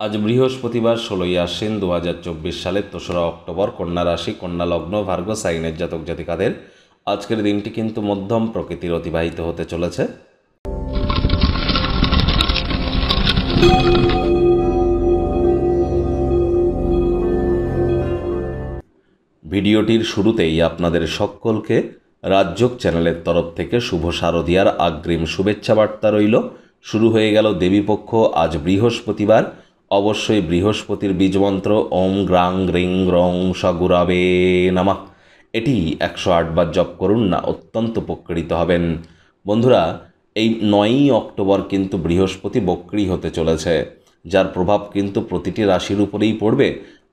আজ বৃহস্পতিবার 16ই আশ্বিন 2024 সালের 3রা অক্টোবর। কন্যা রাশি, কন্যা লগ্ন, ভার্গ সাইনের জাতক জাতিকাদের আজকের দিনটি কিন্তু মধ্যম প্রকৃতির অতিবাহিত হতে চলেছে। ভিডিওটির শুরুতেই আপনাদের সকলকে রাজযোগ চ্যানেলের তরফ থেকে শুভ শারদীয়ার অগ্রিম শুভেচ্ছা বার্তা রইল। শুরু হয়ে গেল দেবীপক্ষ। আজ বৃহস্পতিবার, অবশ্যই বৃহস্পতির বীজমন্ত্র ওম গ্রাং গ্রিং রং সগুরাবে নামা, এটি 108 বার জপ করুন না, অত্যন্ত উপকৃত হবেন। বন্ধুরা, এই 9ই অক্টোবর কিন্তু বৃহস্পতি বক্রী হতে চলেছে, যার প্রভাব কিন্তু প্রতিটি রাশির উপরেই পড়বে।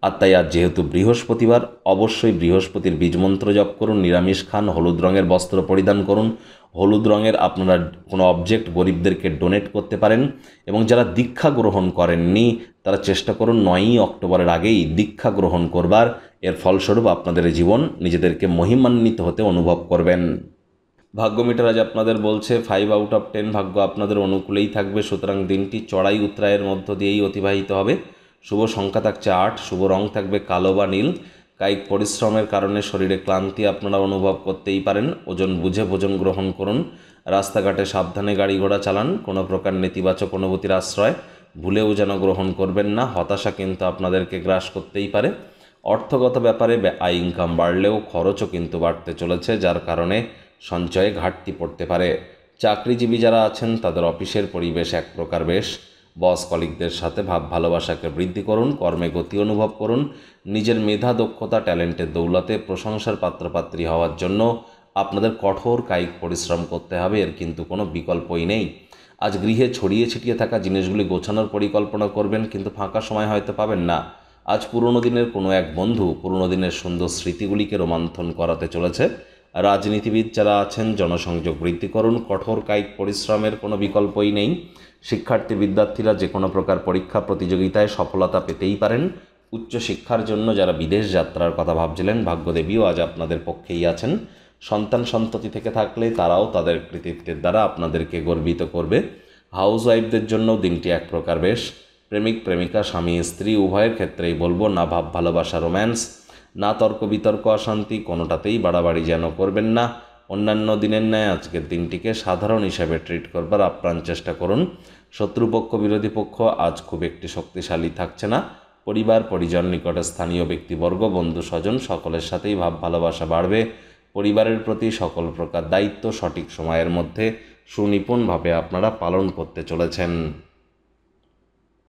আর তাই আজ যেহেতু বৃহস্পতিবার, অবশ্যই বৃহস্পতির বীজমন্ত্র জপ করুন, নিরামিষ খান, হলুদ রঙের বস্ত্র পরিধান করুন। হলুদ রঙের আপনারা কোনো অবজেক্ট গরিবদেরকে ডোনেট করতে পারেন। এবং যারা দীক্ষা গ্রহণ করেননি তারা চেষ্টা করুন 9ই অক্টোবরের আগেই দীক্ষা গ্রহণ করবার। এর ফলস্বরূপ আপনাদের জীবন নিজেদেরকে মহিমান্বিত হতে অনুভব করবেন। ভাগ্য মিটার আজ আপনাদের বলছে 5 আউট অফ 10 ভাগ্য আপনাদের অনুকূলেই থাকবে। সুতরাং দিনটি চড়াই উতরায়ের মধ্য দিয়েই অতিবাহিত হবে। শুভ সংখ্যা থাকছে 8, শুভ রং থাকবে কালো বা নীল। কায়িক পরিশ্রমের কারণে শরীরে ক্লান্তি আপনারা অনুভব করতেই পারেন। ওজন বুঝে ভোজন গ্রহণ করুন। রাস্তাঘাটে সাবধানে গাড়ি ঘোড়া চালান। কোনো প্রকার নেতিবাচক অনুভূতির আশ্রয় ভুলেও যেন গ্রহণ করবেন না। হতাশা কিন্তু আপনাদেরকে গ্রাস করতেই পারে। অর্থগত ব্যাপারে আয় ইনকাম বাড়লেও খরচও কিন্তু বাড়তে চলেছে, যার কারণে সঞ্চয়ে ঘাটতি পড়তে পারে। চাকরিজীবী যারা আছেন তাদের অফিসের পরিবেশ এক প্রকার বেশ। বস কলিগদের সাথে ভাব ভালোবাসাকে বৃদ্ধি করুন। কর্মে গতি অনুভব করুন। নিজের মেধা, দক্ষতা, ট্যালেন্টের দৌলতে প্রশংসার পাত্রপাত্রী হওয়ার জন্য আপনাদের কঠোর কায়িক পরিশ্রম করতে হবে, এর কিন্তু কোনো বিকল্পই নেই। আজ গৃহে ছড়িয়ে ছিটিয়ে থাকা জিনিসগুলি গোছানোর পরিকল্পনা করবেন, কিন্তু ফাঁকা সময় হয়তো পাবেন না। আজ পুরনো দিনের কোনো এক বন্ধু পুরনো দিনের সুন্দর স্মৃতিগুলিকে রোমন্থন করাতে চলেছে। রাজনীতিবিদ যারা আছেন জনসংযোগ বৃদ্ধি করুন। কঠোর কায়িক পরিশ্রমের কোনো বিকল্পই নেই। শিক্ষার্থী বিদ্যার্থীরা যে কোনো প্রকার পরীক্ষা প্রতিযোগিতায় সফলতা পেতেই পারেন। উচ্চশিক্ষার জন্য যারা বিদেশ যাত্রার কথা ভাবছিলেন, ভাগ্যদেবীও আজ আপনাদের পক্ষেই আছেন। সন্তান সন্ততি থেকে থাকলে তারাও তাদের কৃতিত্বের দ্বারা আপনাদেরকে গর্বিত করবে। হাউস ওয়াইফদের জন্যও দিনটি এক প্রকার বেশ। প্রেমিক প্রেমিকা, স্বামী স্ত্রী উভয়ের ক্ষেত্রেই বলবো, না ভাব ভালোবাসা রোম্যান্স, না তর্ক বিতর্ক অশান্তি, কোনোটাতেই বাড়াবাড়ি যেন করবেন না। অন্যান্য দিনের ন্যায় আজকের দিনটিকে সাধারণ হিসাবে ট্রিট করবার আপ্রাণ চেষ্টা করুন। শত্রুপক্ষ বিরোধী পক্ষ আজ খুব একটি শক্তিশালী থাকছে না। পরিবার পরিজন, নিকটে স্থানীয় ব্যক্তিবর্গ, বন্ধু স্বজন সকলের সাথেই ভাব ভালোবাসা বাড়বে। পরিবারের প্রতি সকল প্রকার দায়িত্ব সঠিক সময়ের মধ্যে সুনিপুণভাবে আপনারা পালন করতে চলেছেন।